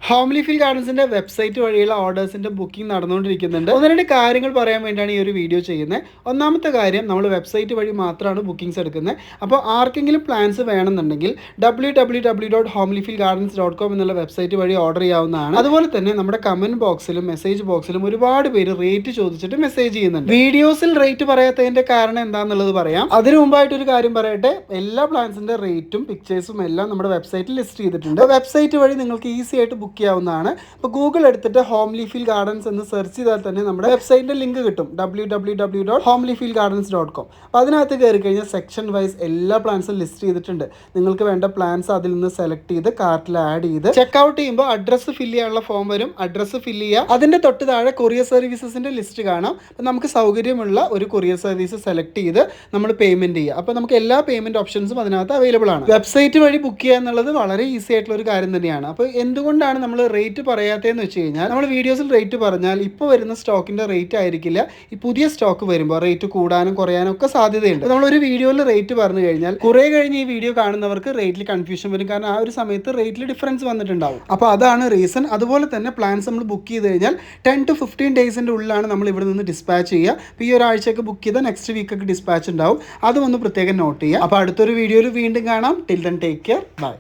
Homely feel ഗാർഡൻസിൻ്റെ website വഴിയുള്ള ഓർഡേഴ്സിൻ്റെ booking നടന്നുകൊണ്ടിരിക്കുന്നുണ്ട്. ഒന്ന് രണ്ട് കാര്യങ്ങൾ പറയാൻ വേണ്ടിയാണ് ഈ ഒരു വീഡിയോ ചെയ്യുന്നത്. ഒന്നാമത്തെ കാര്യം, നമ്മൾ വെബ്സൈറ്റ് വഴി മാത്രമാണ് ബുക്കിംഗ്സ് എടുക്കുന്നത്. അപ്പോൾ ആർക്കെങ്കിലും പ്ലാൻസ് വേണമെന്നുണ്ടെങ്കിൽ www.homelifeelgardens.com എന്നുള്ള വെബ്സൈറ്റ് വഴി ഓർഡർ ചെയ്യാവുന്നതാണ്. അതുപോലെ തന്നെ നമ്മുടെ കമൻറ്റ് ബോക്സിലും മെസ്സേജ് ബോക്സിലും ഒരുപാട് പേര് റേറ്റ് ചോദിച്ചിട്ട് മെസ്സേജ് ചെയ്യുന്നുണ്ട്. വീഡിയോസിൽ റേറ്റ് പറയാത്തതിൻ്റെ കാരണം എന്താണെന്നുള്ളത് പറയാം. അതിനു മുമ്പായിട്ടൊരു കാര്യം പറയട്ടെ, എല്ലാ പ്ലാൻസിൻ്റെ റേറ്റും പിക്ചേഴ്സും എല്ലാം നമ്മുടെ വെബ്സൈറ്റിൽ ലിസ്റ്റ് ചെയ്തിട്ടുണ്ട്. വെബ്സൈറ്റ് വഴി നിങ്ങൾക്ക് ഈസി ആയിട്ട് ബുക്ക് ചെയ്യാവുന്നതാണ്. ഇപ്പോൾ ഗൂഗിൾ എടുത്തിട്ട് ഹോംലി ഫീൽ ഗാർഡൻസ് എന്ന് സെർച്ച് ചെയ്താൽ തന്നെ നമ്മുടെ വെബ്സൈറ്റിൻ്റെ ലിങ്ക് കിട്ടും, www.homelifeelgardens.com. അപ്പോൾ അതിനകത്ത് കയറി കഴിഞ്ഞാൽ സെക്ഷൻ വൈസ് എല്ലാ പ്ലാൻസും ലിസ്റ്റ് ചെയ്തിട്ടുണ്ട്. നിങ്ങൾക്ക് വേണ്ട പ്ലാൻസ് അതിൽ നിന്ന് സെലക്ട് ചെയ്ത് കാർട്ടിൽ ആഡ് ചെയ്ത് ചെക്ക്ഔട്ട് ചെയ്യുമ്പോൾ അഡ്രസ്സ് ഫില്ല് ചെയ്യാനുള്ള ഫോം വരും. അഡ്രസ്സ് ഫില്ല് ചെയ്യുക. അതിൻ്റെ തൊട്ട് താഴെ കൊറിയർ സർവീസസിൻ്റെ ലിസ്റ്റ് കാണാം. അപ്പോൾ നമുക്ക് സൗകര്യമുള്ള ഒരു കൊറിയർ സർവീസ് സെലക്ട് ചെയ്ത് നമ്മൾ പേയ്മെൻറ്റ് ചെയ്യുക. അപ്പോൾ നമുക്ക് എല്ലാ പേയ്മെൻറ്റ് ഓപ്ഷൻസും അതിനകത്ത് അവൈലബിൾ ആണ്. വെബ്സൈറ്റ് വഴി ബുക്ക് ചെയ്യുക എന്നുള്ളത് വളരെ ഈസി ആയിട്ടുള്ള ഒരു കാര്യം തന്നെയാണ്. അപ്പോൾ എന്തുകൊണ്ടാണ് നമ്മൾ റേറ്റ് പറയാത്തതെന്ന് വെച്ച് കഴിഞ്ഞാൽ, നമ്മൾ വീഡിയോസിൽ റേറ്റ് പറഞ്ഞാൽ ഇപ്പോൾ വരുന്ന സ്റ്റോക്കിൻ്റെ റേറ്റ് ആയിരിക്കില്ല ഈ പുതിയ സ്റ്റോക്ക് വരുമ്പോൾ റേറ്റ് കൂടാനും കുറയാനും ഒക്കെ സാധ്യതയുണ്ട്. നമ്മളൊരു വീഡിയോയിൽ റേറ്റ് പറഞ്ഞു കഴിഞ്ഞാൽ കുറേ കഴിഞ്ഞ് ഈ വീഡിയോ കാണുന്നവർക്ക് റേറ്റിൽ കൺഫ്യൂഷൻ വരും. കാരണം ആ ഒരു സമയത്ത് റേറ്റിൽ ഡിഫറൻസ് വന്നിട്ടുണ്ടാവും. അപ്പോൾ അതാണ് റീസൺ. അതുപോലെ തന്നെ പ്ലാൻസ് നമ്മൾ ബുക്ക് ചെയ്ത് കഴിഞ്ഞാൽ 10 to 15 ഡേയ്സിൻ്റെ ഉള്ളിലാണ് നമ്മൾ ഇവിടെ നിന്ന് ഡിസ്പാച്ച് ചെയ്യുക. അപ്പോൾ ഈ ഒരാഴ്ചയൊക്കെ ബുക്ക് ചെയ്താൽ നെക്സ്റ്റ് വീക്കൊക്കെ ഡിസ്പാച്ച് ഉണ്ടാവും. അതും ഒന്ന് പ്രത്യേകം നോട്ട് ചെയ്യുക. അപ്പോൾ അടുത്തൊരു വീഡിയോയിൽ വീണ്ടും കാണാം. Till then take care. By.